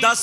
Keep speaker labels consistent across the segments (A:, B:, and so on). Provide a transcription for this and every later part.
A: 10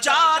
A: 4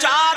A: 4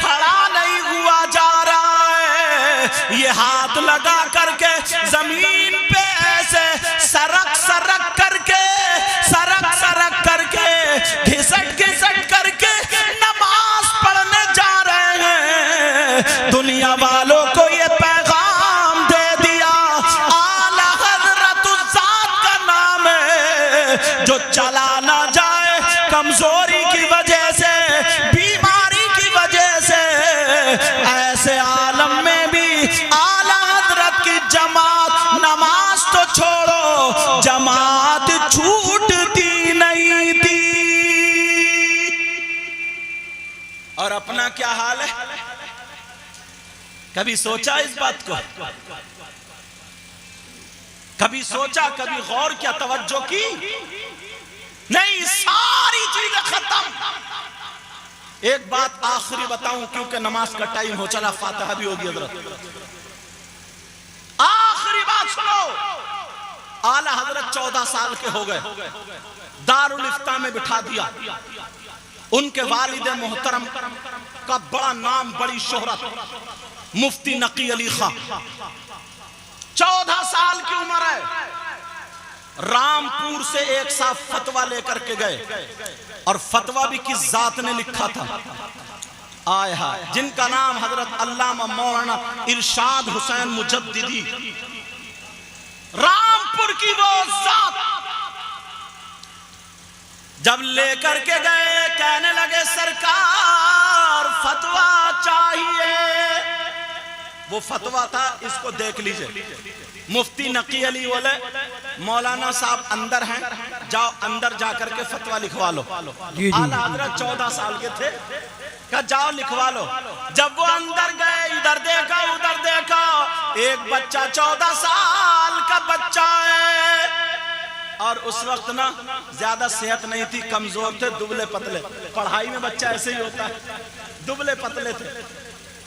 A: کھڑا نہیں ہوا جا رہا ہے، یہ ہاتھ لگا کر کے زمین پہ ایسے سرک سرک کر کے، سرک سرک کر کے، گھسٹ گھسٹ کر کے نماز پڑھنے جا رہے ہیں۔ دنیا والوں کو یہ پیغام دے دیا، اعلیٰ حضرت اس ذات کا نام ہے جو چلا نہ جائے کمزوری کی وجہ سے، بیماری کی وجہ سے، ایسے عالم میں بھی اعلیٰ حضرت کی جماعت، نماز تو چھوڑو جماعت چھوٹتی نہیں تھی۔ اور اپنا کیا حال ہے؟ کبھی سوچا اس بات کو؟ کبھی سوچا، کبھی غور کیا، توجہ کی؟ نہیں، ساری چیزیں ختم۔ ایک بات آخری بتاؤں کیونکہ نماز کا ٹائم ہو چلا، فاتحہ بھی ہوگی حضرت۔ آخری بات سنو، اعلیٰ حضرت 14 سال کے ہو گئے، دارالفتہ میں بٹھا دیا۔ ان کے والد محترم کا بڑا نام، بڑی شہرت، مفتی نقی علی خان، 14 سال کی عمر ہے، رامپور سے ایک صاحب فتویٰ لے کر کے گئے، اور فتویٰ بھی کس ذات نے لکھا تھا؟ آئے ہائے، جن کا نام حضرت علامہ مولانا ارشاد حسین مجددی، رامپور کی وہ ذات، جب لے کر کے گئے کہنے لگے سرکار فتویٰ چاہیے۔ وہ فتویٰ تھا، اس کو دیکھ لیجئے، مفتی نقی علی والے مولانا صاحب اندر ہیں، جاؤ اندر جا کر کے فتویٰ لکھوا لو۔ اعلیٰ حضرت 14 سال کے تھے، کہا جاؤ لکھوا لو۔ جب وہ اندر گئے، ادھر دیکھا ادھر دیکھا، ایک بچہ 14 سال کا بچہ ہے، اور اس وقت نا زیادہ صحت نہیں تھی، کمزور تھے، دبلے پتلے، پڑھائی میں بچہ ایسے ہی ہوتا ہے، دبلے پتلے تھے۔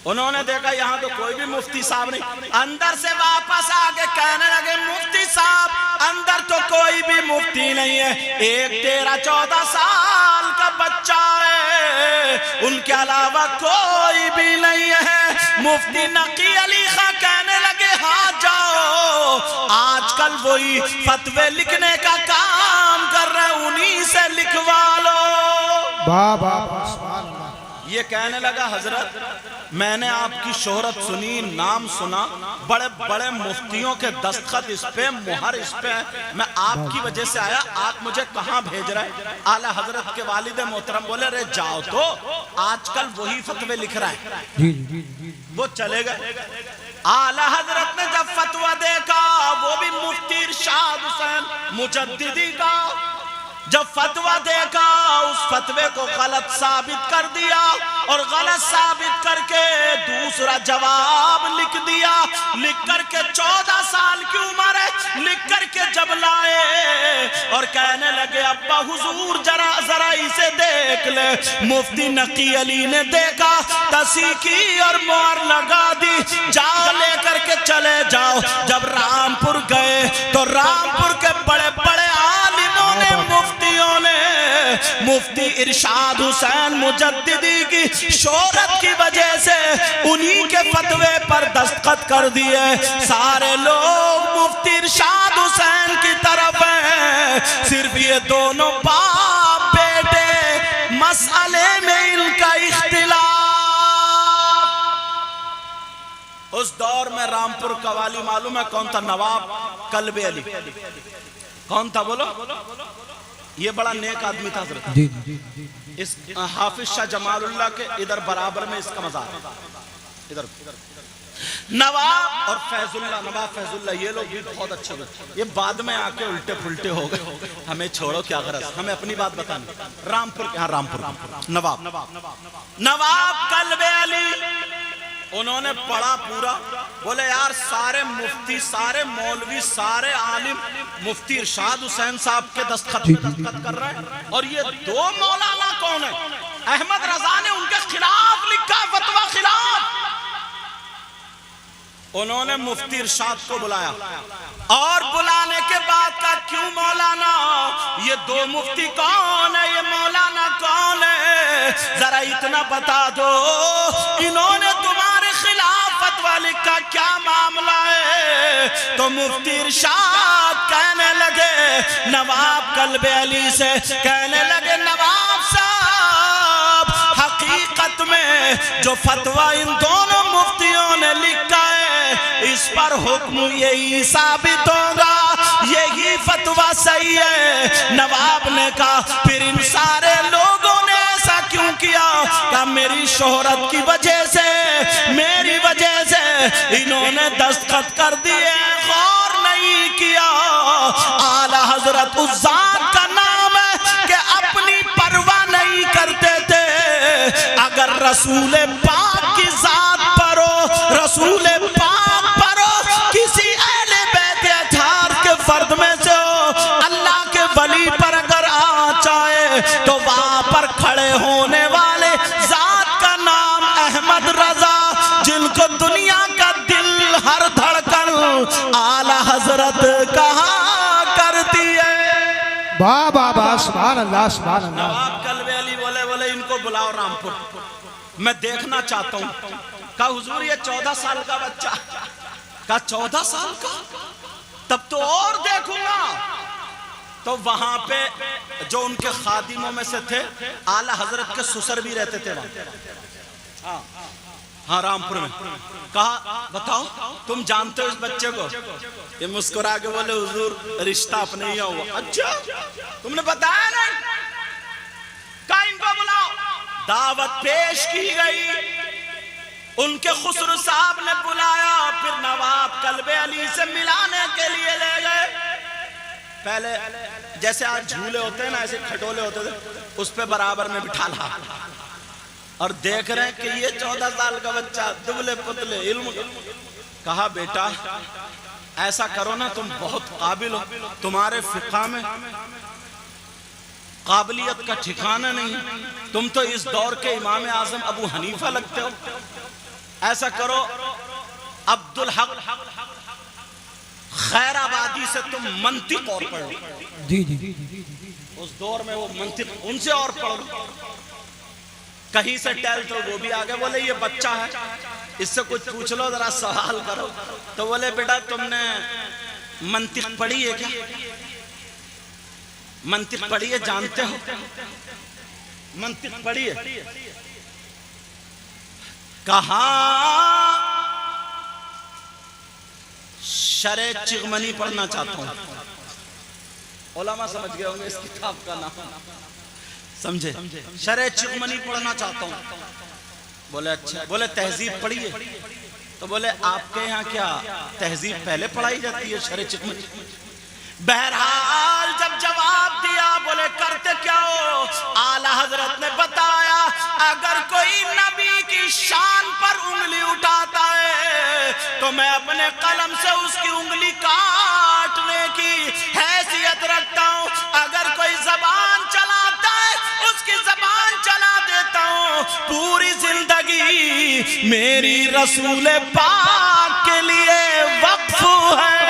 A: انہوں نے دیکھا یہاں تو کوئی بھی مفتی صاحب نہیں، اندر سے واپس آگے کہنے لگے مفتی صاحب اندر تو کوئی بھی مفتی نہیں ہے، ایک 13-14 سال کا بچہ ہے، ان کے علاوہ کوئی بھی نہیں ہے۔ مفتی نقی علی خان کہنے لگے ہاں جاؤ، آج کل وہی فتوے لکھنے کا کام کر رہے، انہی سے لکھوا لو۔ یہ کہنے لگا حضرت میں نے آپ کی شہرت سنی، نام سنا، بڑے بڑے مفتیوں کے دستخط اس پہ، مہر اس پہ، میں آپ کی وجہ سے آیا، آپ مجھے کہاں بھیج رہے؟ اعلیٰ حضرت کے والد محترم بولے رے جاؤ تو، آج کل وہی فتوے لکھ رہا ہے۔ وہ چلے گئے۔ اعلیٰ حضرت نے جب فتویٰ دیکھا، وہ بھی مفتی ارشاد حسین مجددی کا، جب فتویٰ دیکھا اس فتوے کو غلط ثابت کر دیا، اور غلط ثابت کر کے دوسرا جواب لکھ دیا، لکھ کر کے 14 سال کی عمر ہے، لکھ کر کے جب لائے اور کہنے لگے ابا حضور ذرا اسے دیکھ لے۔ مفتی نقی علی نے دیکھا، تصحیح کی اور مہر لگا دی، جا لے کر کے چلے جاؤ۔ جب رامپور گئے تو رامپور کے بڑے بڑے عالموں نے، مفتیوں نے، مفتی ارشاد حسین مجددی کی شہرت کی وجہ سے انہی کے فتوے پر دستخط کر دیے۔ سارے لوگ مفتی ارشاد حسین کی طرف ہیں، صرف یہ دونوں باپ بیٹے مسئلے میں ان کا اختلاف۔ اس دور میں رامپور کا والی معلوم ہے کون تھا؟ نواب کلب علی۔ کون تھا بولو؟ یہ بڑا نیک آدمی تھا حضرت۔ اس حافظ شاہ جمال اللہ کے ادھر برابر میں اس کا مزار، ادھر نواب اور فیض اللہ، نواب فیض اللہ، یہ لوگ بھی بہت اچھے ہوئے، یہ بعد میں آ کے الٹے پھلٹے ہو گئے، ہمیں چھوڑو کیا غرض، ہمیں اپنی بات بتانا۔ رامپور کے، ہاں رامپور، نواب کلب علی، انہوں نے پڑھا پورا، بولے یار سارے مفتی، سارے مولوی، سارے عالم مفتی ارشاد حسین صاحب کے دستخط پہ دستخط کر رہے ہیں، اور یہ دو مولانا کون ہیں؟ احمد رضا نے ان کے خلاف لکھا فتویٰ خلاف۔ انہوں نے مفتی ارشاد کو بلایا، اور بلانے کے بعد کہا کیوں مولانا، یہ دو مفتی کون ہے، یہ مولانا کون ذرا اتنا بتا دو انہوں نے تمہارے خلاف فتویٰ لکھا، کیا معاملہ ہے؟ تو مفتی ارشاد کہنے لگے نواب قلب علی سے، کہنے لگے نواب صاحب حقیقت میں جو فتویٰ ان دونوں مفتیوں نے لکھا ہے اس پر حکم یہی ثابت ہوگا، یہی فتویٰ صحیح ہے۔ نواب نے کہا پھر ان سارے لوگوں نے ایسا کیوں کیا؟ کہ میری شہرت کی وجہ سے، میری وجہ سے انہوں نے دستخط کر دیے، غور نہیں کیا۔ اعلیٰ حضرت اس ذات کا نام ہے کہ اپنی پرواہ نہیں کرتے تھے، اگر رسول پاک کی ذات پر ہو، رسول پاک پر ہو، کسی اہل بیت اطہار کے فرد میں سے ہو، اللہ کے ولی پر اگر آ جائے تو وہاں پر کھڑے ہونے والے ذات کا نام احمد رضا، جن کو دنیا کا دل ہر دھڑکن اعلیٰ حضرت کہا کرتی ہے۔
B: بابا سبحان اللہ سبحان اللہ۔
A: نواب قلب علی بولے ان کو بلاؤ رامپور، میں دیکھنا چاہتا ہوں۔ کہا حضور یہ 14 سال کا بچہ، کہا 14 سال کا، تب تو اور دیکھوں گا۔ تو وہاں پہ جو ان کے خادموں میں سے تھے اعلیٰ حضرت کے سسر بھی رہتے تھے وہاں، ہاں رامپور میں۔ کہا بتاؤ تم جانتے ہو اس بچے کو؟ یہ مسکرا کے بولے حضور رشتہ اپنے ہی ہوا۔ اچھا تم نے بتایا نہیں؟ کہا ان کو بلاؤ۔ دعوت پیش کی گئی، ان کے خسرو صاحب نے بلایا، پھر نواب قلب علی سے ملانے کے لیے لے گئے۔ پہلے جیسے آج جھولے ہوتے ہیں نا، ایسے کھٹولے ہوتے تھے، اس پہ برابر میں بٹھا لا، اور دیکھ رہے ہیں کہ یہ 14 سال کا بچہ دبلے پتلے علم۔ کہا بیٹا ایسا کرو نا، تم بہت قابل ہو، تمہارے فقہ میں قابلیت کا ٹھکانہ نہیں، تم تو اس دور کے امام اعظم ابو حنیفہ لگتے ہو۔ ایسا کرو عبدالحق خیر آبادی سے تم منطق اور پڑھ لو۔
B: جی
A: اس دور میں وہ منطق ان سے اور پڑھ لو۔ کہیں سے ٹیل تو وہ بھی آگے بولے یہ بچہ ہے، اس سے کچھ پوچھ لو، ذرا سوال کرو۔ تو بولے بیٹا تم نے منطق پڑھی ہے کیا؟ منطق پڑھی ہے، جانتے ہو منطق پڑھی ہے؟ کہاں شرح چغمنی پڑھنا چاہتا ہوں۔ علماء سمجھ گئے ہوں گے اس کتاب کا نام، سمجھے؟ شرح چغمنی پڑھنا چاہتا ہوں۔ بولے اچھا، بولے تہذیب پڑھی ہے؟ تو بولے آپ کے یہاں کیا تہذیب پہلے پڑھائی جاتی ہے شرح چغمنی؟ بہرحال جب جواب دیا، بولے کرتے کیا ہو؟ اعلیٰ حضرت نے بتایا اگر کوئی نبی کی شان پر انگلی اٹھاتا ہے تو میں اپنے قلم سے اس کی انگلی کاٹنے کی حیثیت رکھتا ہوں، اگر کوئی زبان چلاتا ہے اس کی زبان چلا دیتا ہوں۔ پوری زندگی میری رسول پاک کے لیے وقف ہے۔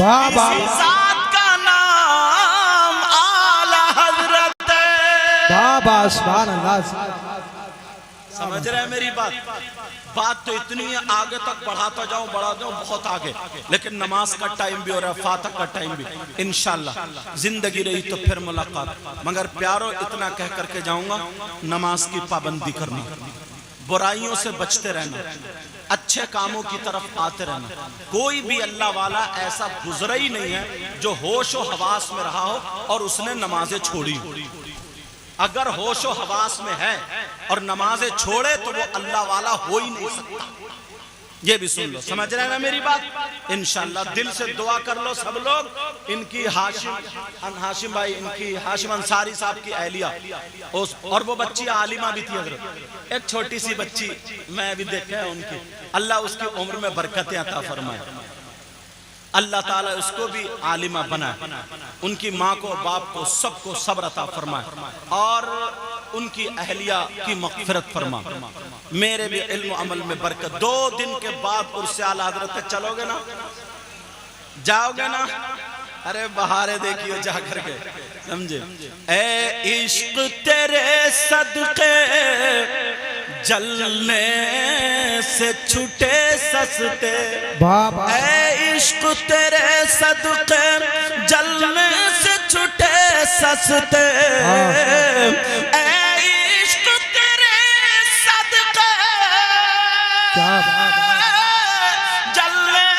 A: اسی ذات کا نام اعلیٰ حضرت ہے۔
B: بابا سبحان اللہ۔
A: سمجھ رہے ہیں میری بات؟ بات تو اتنی آگے تک بڑھاتا جاؤں بہت آگے، لیکن نماز کا ٹائم بھی ہو رہا ہے، فاتح کا ٹائم بھی۔ انشاءاللہ زندگی رہی تو پھر ملاقات، مگر پیارو اتنا کہہ کر کے جاؤں گا، نماز کی پابندی کرنا، برائیوں سے بچتے رہنا، اچھے کاموں کی طرف آتے رہنا۔ کوئی بھی اللہ والا ایسا گزرا ہی نہیں ہے جو ہوش و حواس میں رہا ہو اور اس نے نمازیں چھوڑی ہو۔ اگر ہوش و حواس میں ہے اور نمازیں چھوڑے تو وہ اللہ والا ہو ہی نہیں سکتا۔ یہ بھی سن لو، سمجھ رہے ہیں نا میری بات؟ انشاءاللہ دل سے دعا کر لو سب لوگ، ان کی ہاشم بھائی، ان کی ہاشم انصاری صاحب کی اہلیہ، اور وہ بچی عالمہ بھی تھی حضرت، ایک چھوٹی سی بچی میں بھی دیکھا ہے ان کی، اللہ اس کی عمر میں برکتیں عطا فرمائے، اللہ تعالیٰ اس کو بھی عالمہ بنائے، ان کی ماں کو باپ کو سب کو صبر عطا فرمائے، اور ان کی اہلیہ کی مغفرت فرما، میرے بھی علم و عمل میں برکت۔ 2 دن کے بعد عرس اعلیٰ حضرت تک چلو گے نا، جاؤ گے نا؟ ارے بہارے دیکھیو جا کر کے، سمجھے؟ اے عشق تیرے صدقے جلنے سے چھٹے سستے، اے عشق تیرے صدقے جلنے سے چھٹے سستے، اے عشق تیرے صدقے جلنے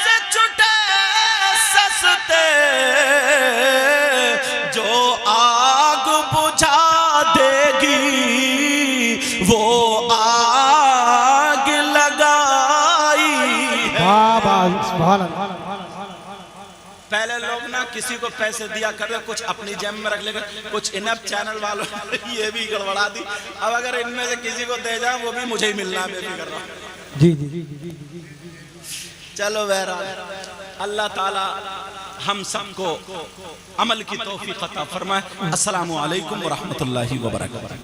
A: سے چھٹے سستے، جو آگ بجھا دے گی وہ آگ لگائی ہے۔ پہلے لوگ نا کسی کو پیسے دیا کرتے کچھ اپنی جیب میں رکھ لے کر، کچھ انپ چینل والوں یہ بھی گڑبڑا دی، اب اگر ان میں سے کسی کو دے جائیں وہ بھی مجھے ہی ملنا ہے، میں بھی کر رہا ہوں۔
B: جی جی جی
A: چلو بہرحال اللہ تعالی ہم سب کو عمل کی توفیق عطا فرمائے۔ السلام علیکم ورحمۃ اللہ وبرکاتہ۔